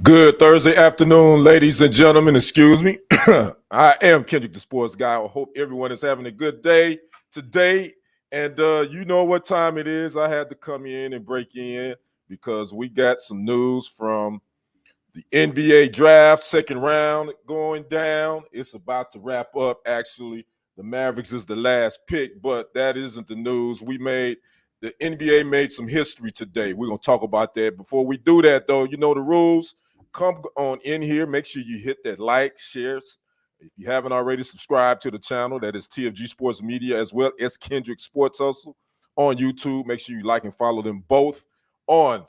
Good Thursday afternoon, ladies and gentlemen. Excuse me. I am Kendrick, the sports guy. I hope everyone is having a good day today. And you know what time it is. I had to come in and break in because we got some news from the NBA draft, second round going down. It's about to wrap up, actually. The Mavericks is the last pick, but that isn't the news. The NBA made some history today. We're going to talk about that. Before we do that, though, you know the rules. Come on in here. Make sure you hit that like, shares. If you haven't already, subscribed to the channel. That is TFG Sports Media as well as Kendrick Sports Hustle on YouTube. Make sure you like and follow them both on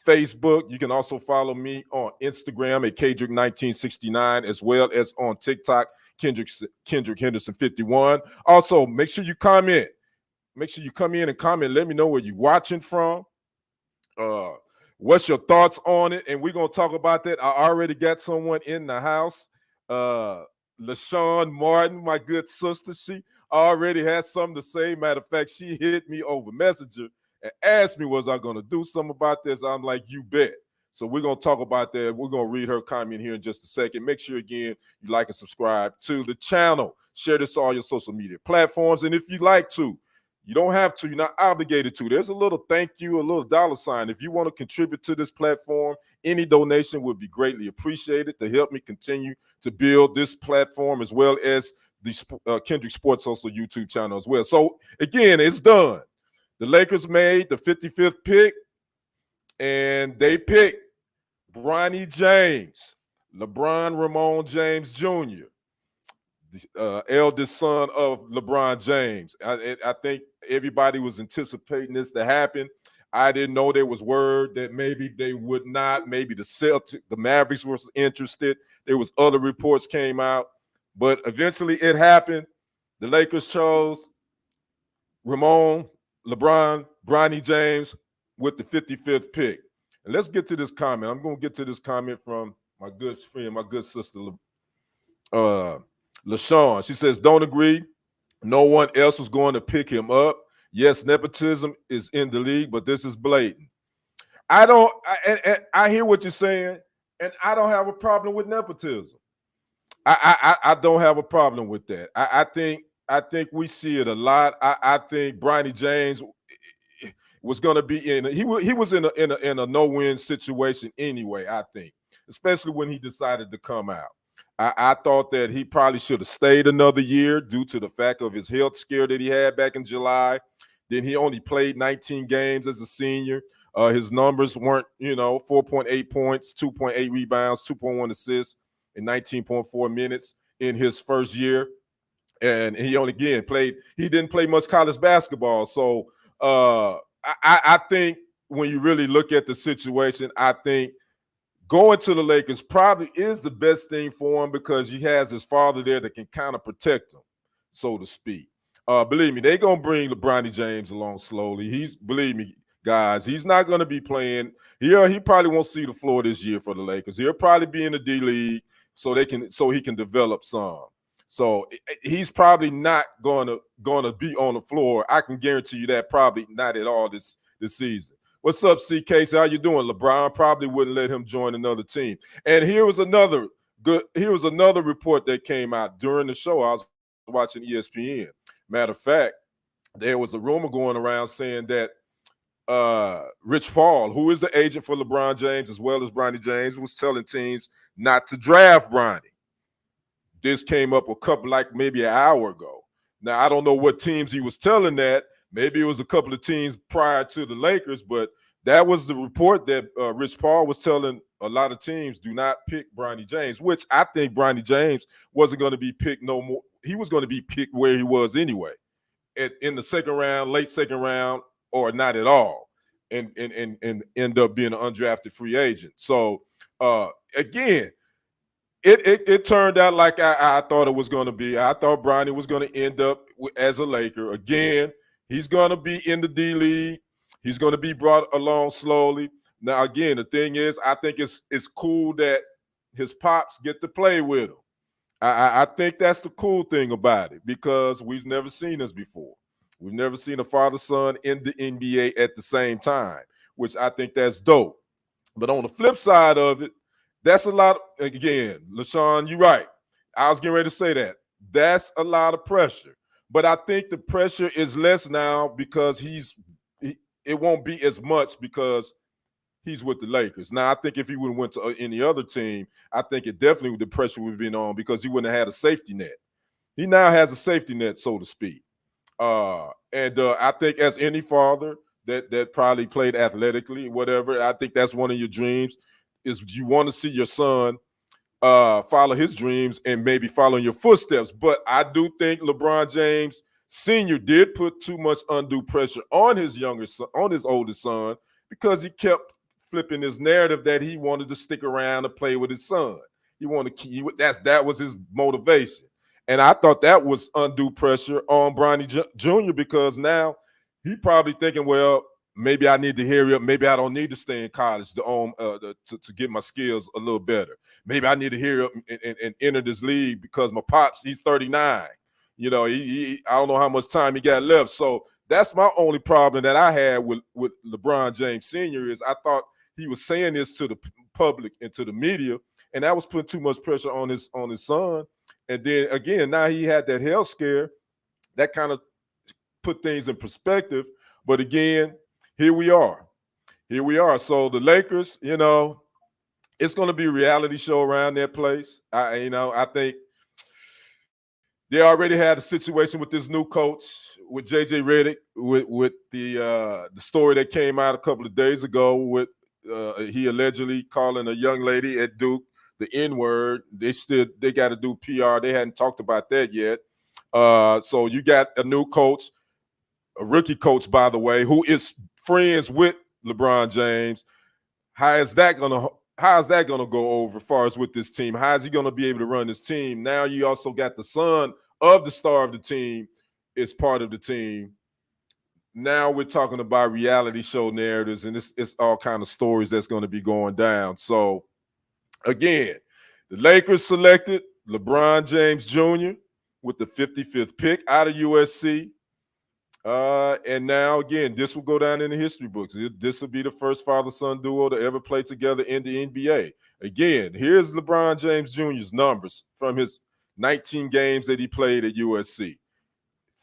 Facebook. You can also follow me on Instagram at Kendrick1969 as well as on TikTok, Kendrick Henderson 51. Also, make sure you comment. Make sure you come in and comment. Let me know where you're watching from. What's your thoughts on it? And we're going to talk about that. I already got someone in the house. LaShawn Martin, my good sister, she already has something to say. Matter of fact, she hit me over Messenger and asked me, was I going to do something about this? I'm like, you bet. So we're going to talk about that. We're going to read her comment here in just a second. Make sure, again, you like and subscribe to the channel. Share this on all your social media platforms. And if you like to, you don't have to. You're not obligated to. There's a little thank you, a little dollar sign. If you want to contribute to this platform, any donation would be greatly appreciated to help me continue to build this platform as well as the Kendrick Sports Hustle YouTube channel as well. So, again, it's done. The Lakers made the 55th pick, and they picked Bronny James, LeBron Ramon James Jr., the eldest son of LeBron James. I think everybody was anticipating this to happen. I didn't know there was word that maybe they would not. Maybe the Mavericks were interested. There was other reports came out, but eventually it happened. The Lakers chose LeBron Bronny James with the 55th pick. And let's get to this comment. I'm going to get to this comment from my good friend, my good sister, LaShawn. She says, don't agree. No one else was going to pick him up. Yes, nepotism is in the league, but this is blatant. I hear what you're saying, and I don't have a problem with nepotism. I don't have a problem with that. I think we see it a lot. I think Bronny James was going to be he was in a no-win situation anyway, I think, especially when he decided to come out. I thought that he probably should have stayed another year due to the fact of his health scare that he had back in July. Then he only played 19 games as a senior. His numbers weren't, 4.8 points, 2.8 rebounds, 2.1 assists in 19.4 minutes in his first year. And he he didn't play much college basketball. So I think when you really look at the situation, I think going to the Lakers probably is the best thing for him because he has his father there that can kind of protect him, so to speak. Believe me, they're going to bring LeBron James along slowly. Believe me, guys, he's not going to be playing. He probably won't see the floor this year for the Lakers. He'll probably be in the D League so he can develop some. So he's probably not going to be on the floor. I can guarantee you that probably not at all this season. What's up, CK? How you doing? LeBron probably wouldn't let him join another team. And here was another report that came out during the show. I was watching ESPN. Matter of fact, there was a rumor going around saying that Rich Paul, who is the agent for LeBron James as well as Bronny James, was telling teams not to draft Bronny. This came up maybe an hour ago. Now, I don't know what teams he was telling that. Maybe it was a couple of teams prior to the Lakers, but that was the report that Rich Paul was telling a lot of teams, do not pick Bronny James, which I think Bronny James wasn't going to be picked no more. He was going to be picked where he was anyway, in the second round, late second round, or not at all, and end up being an undrafted free agent. So, again, it turned out like I thought it was going to be. I thought Bronny was going to end up as a Laker. Again, he's going to be in the D League. He's going to be brought along slowly. Now, again, the thing is, I think it's cool that his pops get to play with him. I think that's the cool thing about it because we've never seen this before. We've never seen a father-son in the NBA at the same time, which I think that's dope. But on the flip side of it, That's a lot. Again, LaShawn, you're right. I was getting ready to say that. That's a lot of pressure. But I think the pressure is less now because it won't be as much because he's with the Lakers. Now, I think if he would have went to any other team, I think it definitely the pressure would have been on because he wouldn't have had a safety net. He now has a safety net, so to speak. And I think as any father that probably played athletically, whatever, I think that's one of your dreams is you want to see your son follow his dreams and maybe follow in your footsteps. But I do think LeBron James Sr. did put too much undue pressure on his younger son, on his oldest son, because he kept flipping his narrative that he wanted to stick around and play with his son. He wanted to keep that was his motivation. And I thought that was undue pressure on Bronny Jr. because now he probably thinking, well, maybe I need to hurry up. Maybe I don't need to stay in college to get my skills a little better. Maybe I need to hurry up and enter this league because my pops, he's 39. You know, I don't know how much time he got left. So that's my only problem that I had with LeBron James Sr. is I thought he was saying this to the public and to the media, and that was putting too much pressure on his son. And then again, now he had that health scare that kind of put things in perspective. But again, here we are. Here we are. So the Lakers, you know, it's going to be a reality show around that place. I think they already had a situation with this new coach, with JJ Redick, with the story that came out a couple of days ago with he allegedly calling a young lady at Duke the N-word. They got to do PR. They hadn't talked about that yet. So you got a new coach, a rookie coach, by the way, who is friends with LeBron James. How is that gonna go over as far as with this team? How is he gonna be able to run this team? Now you also got the son of the star of the team is part of the team. Now we're talking about reality show narratives, and it's all kind of stories that's going to be going down. So again, the Lakers selected LeBron James Jr. with the 55th pick out of USC. And now, again, this will go down in the history books. This will be the first father-son duo to ever play together in the NBA. Again, here's LeBron James Jr.'s numbers from his 19 games that he played at USC.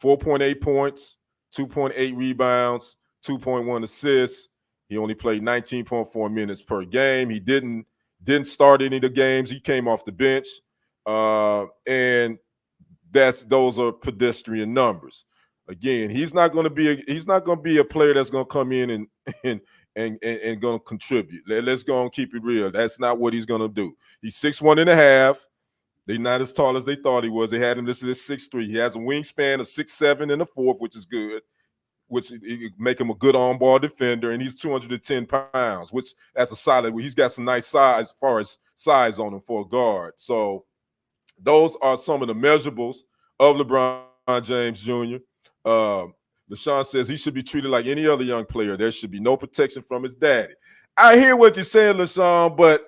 4.8 points, 2.8 rebounds, 2.1 assists. He only played 19.4 minutes per game. He didn't start any of the games. He came off the bench. And those are pedestrian numbers. Again, he's not going to be a player that's going to come in and going to contribute. Let's go and keep it real. That's not what he's going to do. He's 6'1.5". They're not as tall as they thought he was. They had him listed as 6'3". He has a wingspan of 6'7" and a fourth, which is good, which make him a good on-ball defender. And he's 210 pounds, which that's a solid. He's got some nice size as far as size on him for a guard. So those are some of the measurables of LeBron James Jr. LaShawn says he should be treated like any other young player. There should be no protection from his daddy. I hear what you're saying, LaShawn, but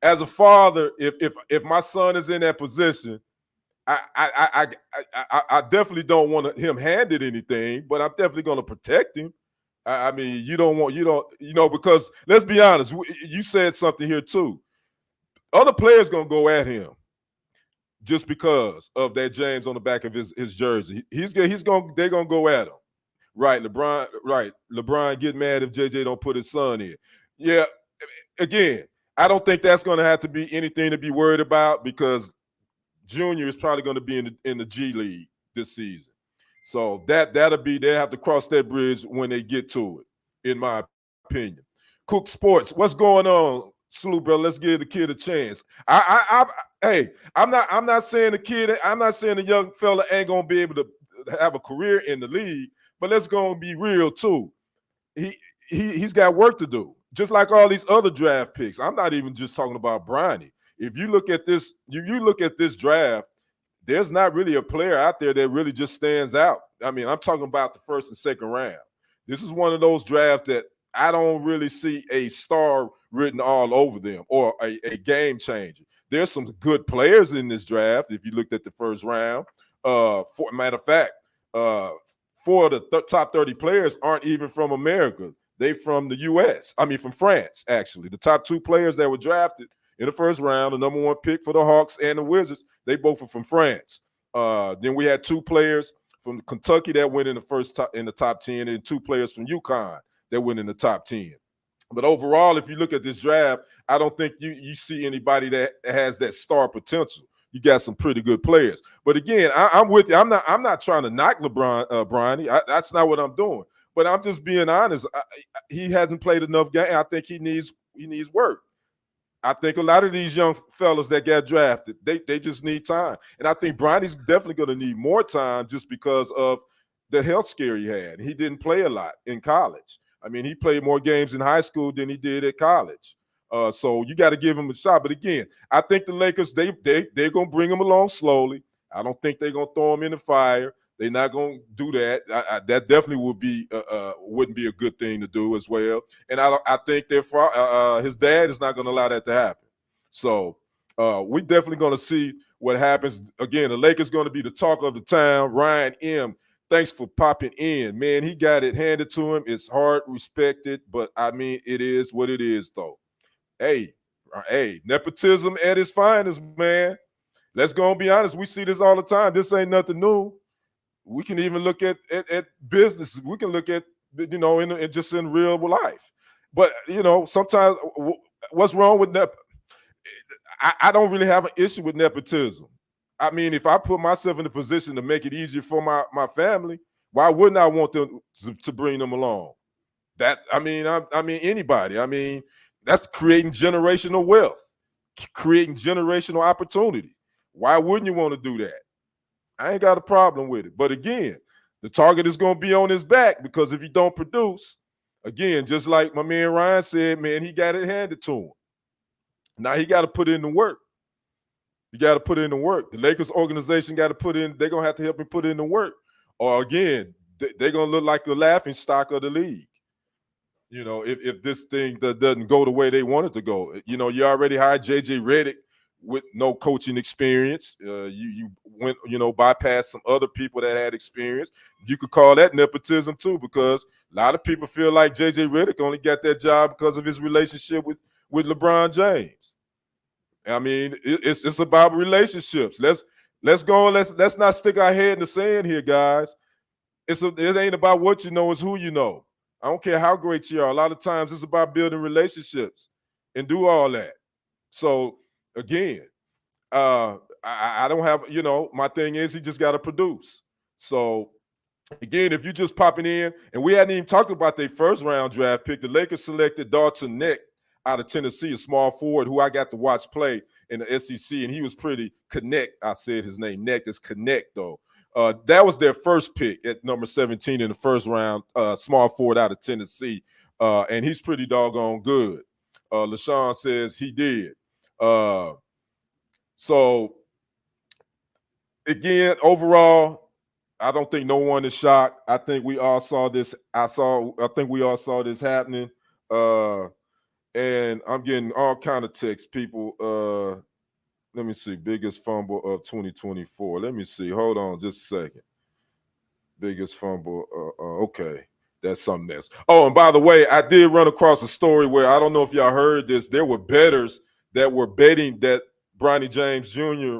as a father, if my son is in that position, I definitely don't want him handed anything, but I'm definitely going to protect him. I mean, because let's be honest, you said something here too. Other players going to go at him just because of that James on the back of his jersey. They're going to go at him. Right, LeBron get mad if JJ don't put his son in. Yeah, again, I don't think that's going to have to be anything to be worried about because Junior is probably going to be in the G League this season. So that'll be, they'll have to cross that bridge when they get to it, in my opinion. Cook Sports, what's going on? Salute, bro. Let's give the kid a chance. Hey, I'm not saying the young fella ain't gonna be able to have a career in the league, but let's go and be real too. He's got work to do, just like all these other draft picks. I'm not even just talking about Bronny. If you look at this, you look at this draft, there's not really a player out there that really just stands out. I mean, I'm talking about the first and second round. This is one of those drafts that I don't really see a star written all over them or a game changer. There's some good players in this draft. If you looked at the first round, matter of fact, 4 of the top 30 players aren't even from America. They from the U.S. I mean, from France, actually. The top 2 players that were drafted in the first round, the number 1 pick for the Hawks and the Wizards. They both are from France. Then we had 2 players from Kentucky that went in the top 10, and 2 players from UConn that went in the top 10. But overall, if you look at this draft, I don't think you see anybody that has that star potential. You got some pretty good players. But again, I'm with you. I'm not trying to knock LeBron, Bronny. That's not what I'm doing. But I'm just being honest. He hasn't played enough game. I think he needs work. I think a lot of these young fellas that got drafted, they just need time. And I think Bronny's definitely going to need more time just because of the health scare he had. He didn't play a lot in college. I mean, he played more games in high school than he did at college. So you got to give him a shot. But again, I think the Lakers, they're going to bring him along slowly. I don't think they're going to throw him in the fire. They're not going to do that. That definitely wouldn't be a good thing to do as well. And I think his dad is not going to allow that to happen. So we're definitely going to see what happens. Again, the Lakers going to be the talk of the town. Ryan M., thanks for popping in. Man, he got it handed to him. It's hard, respected, but I mean, it is what it is, though. Hey, nepotism at its finest, man. Let's go and be honest. We see this all the time. This ain't nothing new. We can even look at business. We can look at, just in real life. But, sometimes what's wrong with I don't really have an issue with nepotism. I mean, if I put myself in a position to make it easier for my family, why wouldn't I want them to bring them along? Anybody. I mean, that's creating generational wealth, creating generational opportunity. Why wouldn't you want to do that? I ain't got a problem with it. But again, the target is going to be on his back, because if he don't produce, again, just like my man Ryan said, man, he got it handed to him. Now he got to put in the work. You got to put in the work. The Lakers organization got to put in, they're going to have to help him put in the work. Or again, they're going to look like the laughing stock of the league. If this thing doesn't go the way they want it to go. You already hired J.J. Redick with no coaching experience. You went, bypassed some other people that had experience. You could call that nepotism too, because a lot of people feel like J.J. Redick only got that job because of his relationship with LeBron James. I mean, it's about relationships. Let's go. Let's not stick our head in the sand here, guys. It ain't about what you know, it's who you know. I don't care how great you are. A lot of times it's about building relationships and do all that. So again, I don't have, my thing is he just got to produce. So again, if you just popping in, and we hadn't even talked about their first round draft pick, the Lakers selected Dalton Neck out of Tennessee, a small forward who I got to watch play in the SEC, and he was pretty connect. I said his name, Neck is connect though. That was their first pick at number 17 in the first round, small forward out of Tennessee. And he's pretty doggone good. LaShawn says he did. So, again, overall, I don't think no one is shocked. I think we all saw this. I think we all saw this happening. And I'm getting all kind of texts, people. Let me see. Biggest fumble of 2024. Let me see. Hold on just a second. Biggest fumble. Okay. That's something else. Oh, and by the way, I did run across a story where, I don't know if y'all heard this, there were bettors that were betting that Bronny James Jr.,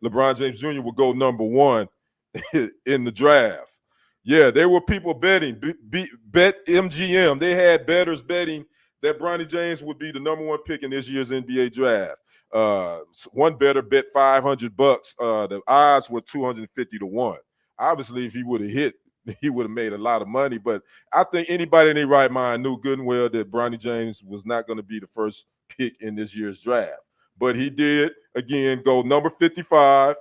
LeBron James Jr. would go number 1 in the draft. Yeah, there were people betting. Bet MGM. They had bettors betting that Bronny James would be the number 1 pick in this year's NBA draft. One bettor bet $500. The odds were 250 to 1. Obviously, if he would have hit, he would have made a lot of money. But I think anybody in their right mind knew good and well that Bronny James was not going to be the first pick in this year's draft. But he did, again, go number 55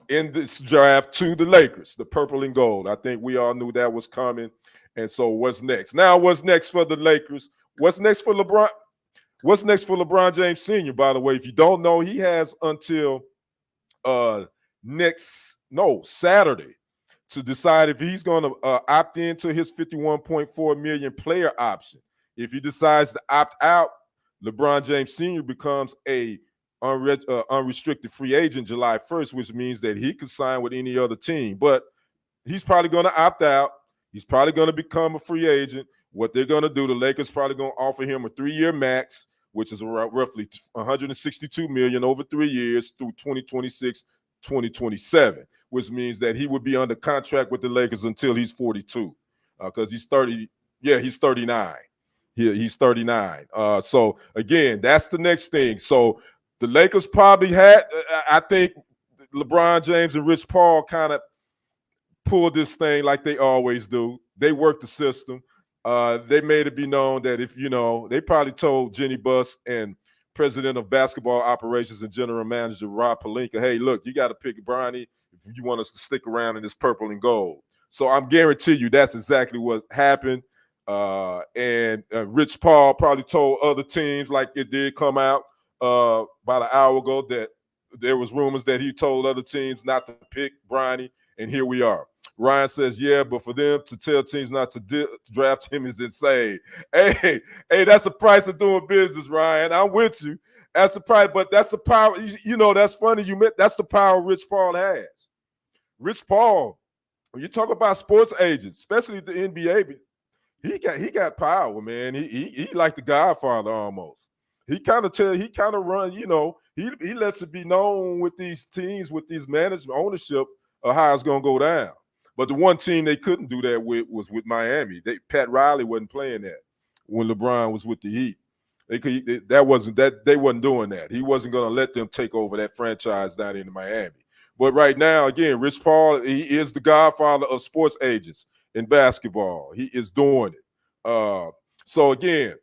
in this draft to the Lakers, the purple and gold. I think we all knew that was coming. And so what's next? Now, what's next for the Lakers? What's next for LeBron? What's next for LeBron James Sr., by the way? If you don't know, he has until Saturday to decide if he's going to opt into his $51.4 million player option. If he decides to opt out, LeBron James Sr. becomes a unrestricted free agent July 1st, which means that he could sign with any other team. But he's probably going to opt out. He's probably going to become a free agent. What they're going to do, the Lakers probably going to offer him a 3-year max which is roughly 162 million over 3 years through 2026, 2027, which means that he would be under contract with the Lakers until he's 42, because he's 30. Yeah, he's 39. He's 39. So again, that's the next thing. So the Lakers probably had, I think, LeBron James and Rich Paul kind of pulled this thing like they always do. They worked the system. They made it be known that if, they probably told Jenny Buss and president of basketball operations and general manager Rob Pelinka, hey, look, you got to pick Bronny if you want us to stick around in this purple and gold. So I'm guarantee you that's exactly what happened. And Rich Paul probably told other teams, like it did come out about an hour ago, that there was rumors that he told other teams not to pick Bronny, and here we are. Ryan says, yeah, but for them to tell teams not to draft him is insane. Hey, that's the price of doing business, Ryan. I'm with you. That's the price, but that's the power. That's funny. That's the power Rich Paul has. Rich Paul, when you talk about sports agents, especially the NBA, he got power, man. He like the Godfather almost. He kind of run, he lets it be known with these teams, with these management ownership, of how it's gonna go down. But the one team they couldn't do that with was with Miami. Pat Riley wasn't playing that when LeBron was with the Heat. They wasn't doing that. He wasn't going to let them take over that franchise down in Miami. But right now, again, Rich Paul, he is the godfather of sports agents in basketball. He is doing it. So again,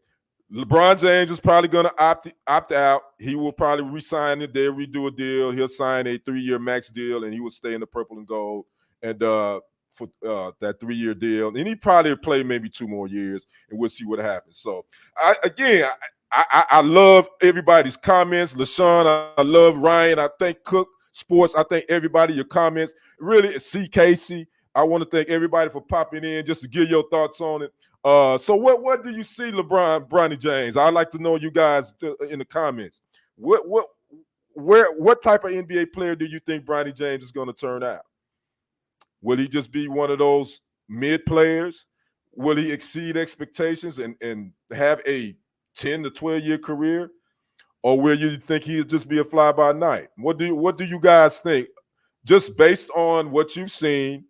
LeBron James is probably going to opt out. He will probably re-sign it. They'll redo a deal. He'll sign a 3-year max deal, and he will stay in the purple and gold. And for that 3-year deal, and he probably play maybe 2 more years, and we'll see what happens. So, I love everybody's comments. LaShawn, I love Ryan. I thank Cook Sports. I thank everybody, your comments. Really, C. Casey, I want to thank everybody for popping in just to give your thoughts on it. So what do you see, Bronny James? I'd like to know you guys in the comments. What type of NBA player do you think Bronny James is going to turn out? Will he just be one of those mid players? Will he exceed expectations and have a 10 to 12 year career? Or will you think he'll just be a fly by night? What do you guys think? Just based on what you've seen,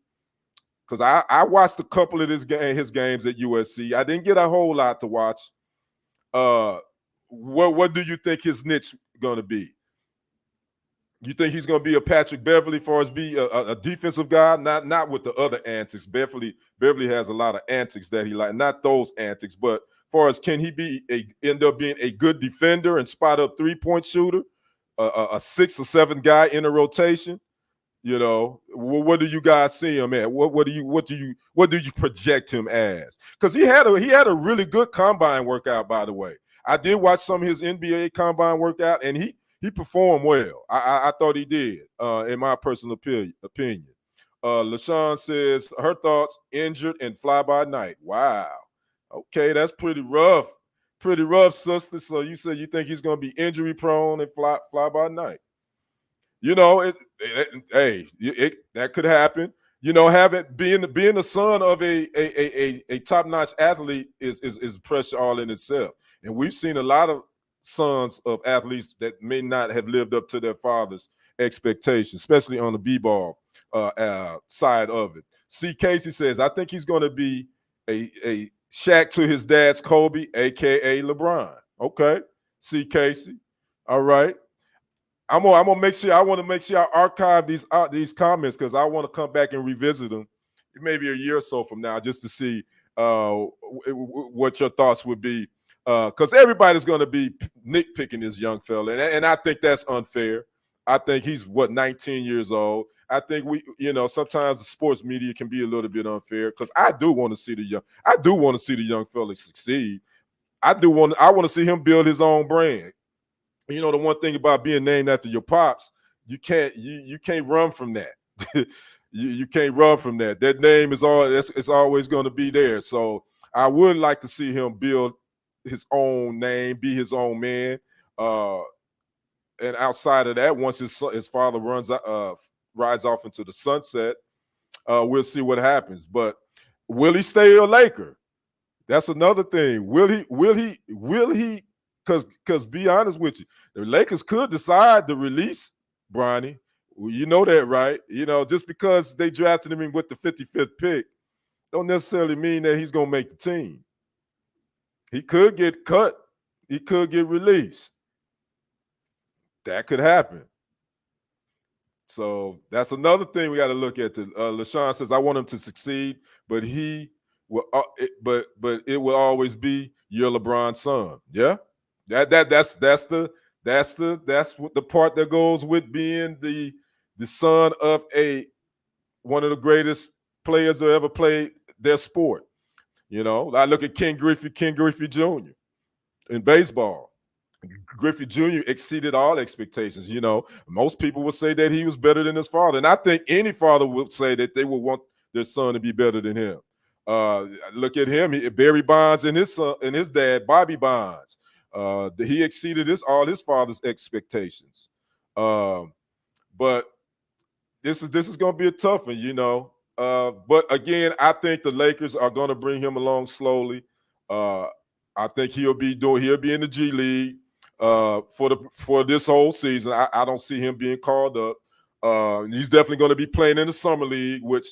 because I watched a couple of his games at USC. I didn't get a whole lot to watch. What do you think his niche going to be? You think he's going to be a Patrick Beverly, as far as be a defensive guy, not with the other antics? Beverly has a lot of antics that he like, not those antics, but as far as can he end up being a good defender and spot up 3-point shooter, a 6 or 7 guy in a rotation? What do you guys see him at? What do you project him as? Because he had a really good combine workout, by the way. I did watch some of his NBA combine workout, and he performed well. I thought he did, in my personal opinion. LaShawn says her thoughts: injured and fly by night. Wow. Okay, that's pretty rough. Pretty rough, sister. So you said you think he's going to be injury prone and fly by night. That could happen. Being the son of a top-notch athlete is pressure all in itself. And we've seen a lot of sons of athletes that may not have lived up to their father's expectations, especially on the b-ball side of it. C. Casey says, I think he's going to be a Shaq to his dad's Kobe, a.k.a. LeBron. Okay, C. Casey. All right. I want to make sure I archive these comments, because I want to come back and revisit them maybe a year or so from now, just to see what your thoughts would be. Because everybody's going to be nitpicking this young fella, and I think that's unfair. I think he's 19 years old. I think sometimes the sports media can be a little bit unfair, because I do want to see the young fella succeed. I want to see him build his own brand. The one thing about being named after your pops, you can't run from that. you can't run from that. That name is it's always going to be there. So I would like to see him build his own name, be his own man. And outside of that, once his father rides off into the sunset, we'll see what happens. But will he stay a Laker? That's another thing. Will he because be honest with you, the Lakers could decide to release Bronny. Well, you know that, right? Just because they drafted him with the 55th pick, don't necessarily mean that he's gonna make the team. He could get cut. He could get released. That could happen. So that's another thing we got to look at. LaShawn says, "I want him to succeed, but he will. But it will always be your LeBron son." Yeah, that's what the part that goes with being the son of one of the greatest players that ever played their sport. I look at Ken Griffey Jr. in baseball. Griffey Jr. exceeded all expectations. Most people would say that he was better than his father. And I think any father would say that they would want their son to be better than him. Look at him. Barry Bonds and his son and his dad, Bobby Bonds. He exceeded all his father's expectations. But this is going to be a tough one, but again, I think the Lakers are going to bring him along slowly. I think he'll be in the G League for this whole season. I don't see him being called up. He's definitely going to be playing in the summer league, which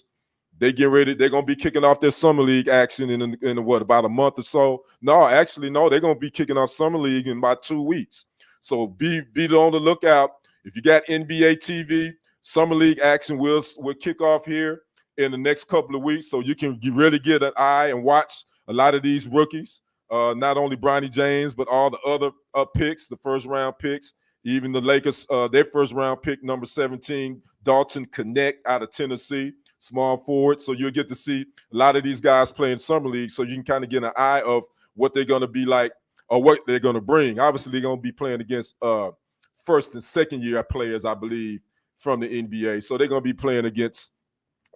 they're going to be kicking off their summer league action in about a month or so. No, they're going to be kicking off summer league in about 2 weeks. So be on the lookout. If you got NBA TV, summer league action will kick off here in the next couple of weeks, so you can really get an eye and watch a lot of these rookies. Not only Bronny James, but all the other picks, the first-round picks, even the Lakers, their first-round pick, number 17, Dalton Connect out of Tennessee, small forward. So you'll get to see a lot of these guys play in summer league, so you can kind of get an eye of what they're going to be like or what they're going to bring. Obviously, they're going to be playing against first- and second-year players, I believe, from the NBA. So they're going to be playing against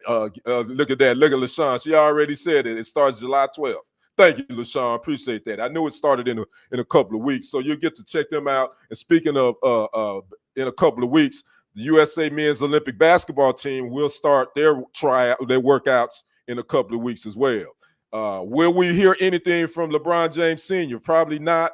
look at that. Look at LaShawn. She already said it. It starts July 12th. Thank you, LaShawn. Appreciate that. I knew it started in a couple of weeks, so you'll get to check them out. And speaking of in a couple of weeks, the USA Men's Olympic Basketball team will start their workouts in a couple of weeks as well. Will we hear anything from LeBron James Sr.? Probably not.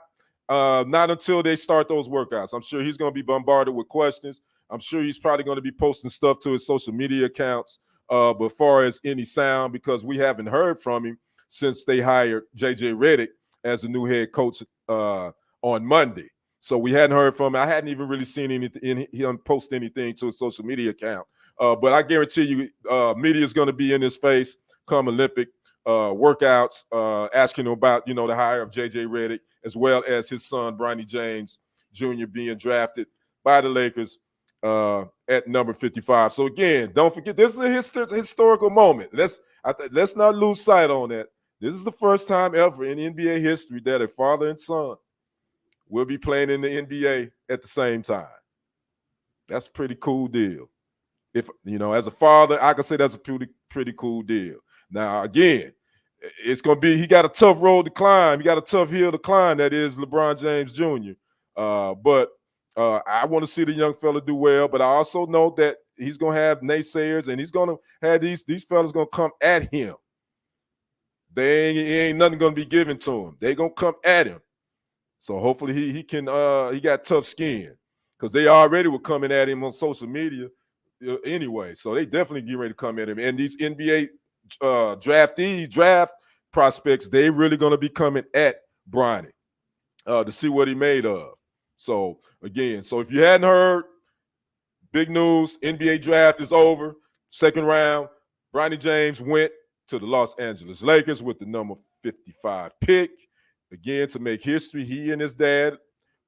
Not until they start those workouts. I'm sure he's going to be bombarded with questions. I'm sure he's probably going to be posting stuff to his social media accounts. But as far as any sound, because we haven't heard from him since they hired J.J. Redick as the new head coach on Monday. So we hadn't heard from him. I hadn't even really seen him post anything to his social media account. But I guarantee you, media is going to be in his face come Olympic workouts, asking him about, the hire of J.J. Redick, as well as his son, Bronny James Jr., being drafted by the Lakers at number 55. So again, don't forget, this is a historical moment. Let's not lose sight on that. This is the first time ever in NBA history that a father and son will be playing in the NBA at the same time. That's a pretty cool deal. If as a father, I can say that's a pretty cool deal. Now, again, it's going to be, he got a tough road to climb. He got a tough hill to climb. That is LeBron James Jr. But I want to see the young fella do well. But I also know that he's going to have naysayers, and he's going to have these fellas going to come at him. Ain't nothing going to be given to him. They're going to come at him. So hopefully he can he got tough skin, because they already were coming at him on social media anyway. So they definitely get ready to come at him. And these NBA draft prospects, they really going to be coming at Bronny to see what he made of. So again, if you hadn't heard, big news, NBA draft is over. Second round, Bronny James went to the Los Angeles Lakers with the number 55 pick. Again, to make history, he and his dad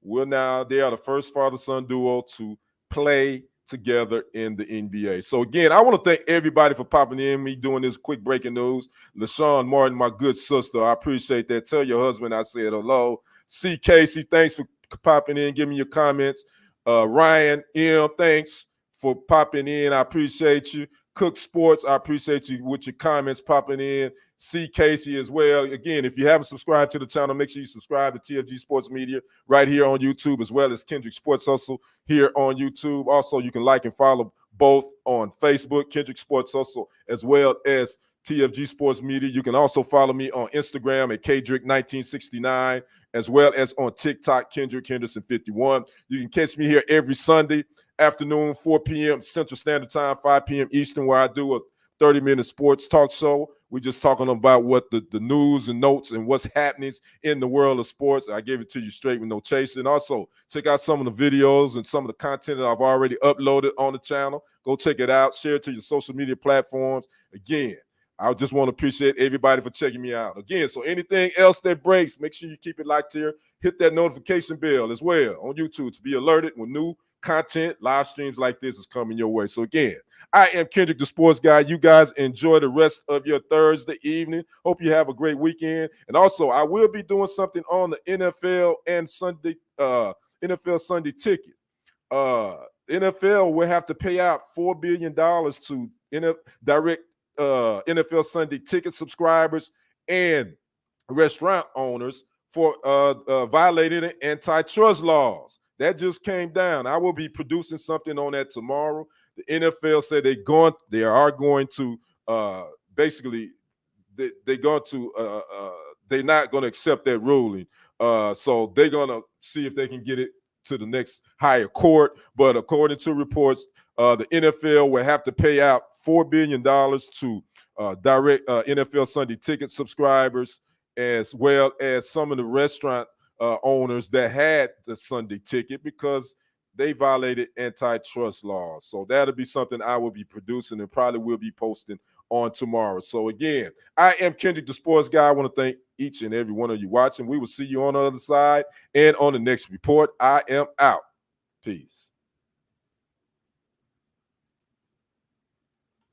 they are the first father-son duo to play together in the NBA. So again, I want to thank everybody for popping in, me doing this quick breaking news. LaShawn Martin, my good sister, I appreciate that. Tell your husband I said hello. C. Casey, thanks for popping in, giving me your comments. Ryan M., thanks for popping in. I appreciate you. Cook Sports, I appreciate you with your comments popping in. C. Casey as well. Again, if you haven't subscribed to the channel, make sure you subscribe to TFG Sports Media right here on YouTube, as well as Kendrick Sports Hustle here on YouTube. Also, you can like and follow both on Facebook, Kendrick Sports Hustle, as well as TFG Sports Media. You can also follow me on Instagram at Kdrick1969, as well as on TikTok, Kendrick Henderson51. You can catch me here every Sunday afternoon, 4 p.m. Central Standard Time, 5 p.m. Eastern, where I do a 30-minute sports talk show. We're just talking about what the news and notes and what's happening in the world of sports. I gave it to you straight with no chasing. And also, check out some of the videos and some of the content that I've already uploaded on the channel. Go check it out. Share it to your social media platforms. Again, I just want to appreciate everybody for checking me out. Again, so anything else that breaks, make sure you keep it locked here. Hit that notification bell as well on YouTube to be alerted when new content, live streams like this is coming your way. So again, I am Kendrick, the sports guy. You guys enjoy the rest of your Thursday evening. Hope you have a great weekend. And also, I will be doing something on the NFL and Sunday, NFL Sunday ticket. NFL will have to pay out $4 billion to direct NFL Sunday ticket subscribers and restaurant owners for violating antitrust laws. That just came down. I will be producing something on that tomorrow. The NFL said they are going to basically they're not going to accept that ruling. So they're going to see if they can get it to the next higher court. But according to reports, the NFL will have to pay out $4 billion to direct NFL Sunday ticket subscribers, as well as some of the restaurant owners that had the Sunday ticket because they violated antitrust laws. So that'll be something I will be producing and probably will be posting on tomorrow. So again, I am Kendrick, the sports guy. I want to thank each and every one of you watching. We will see you on the other side and on the next report. I am out. Peace.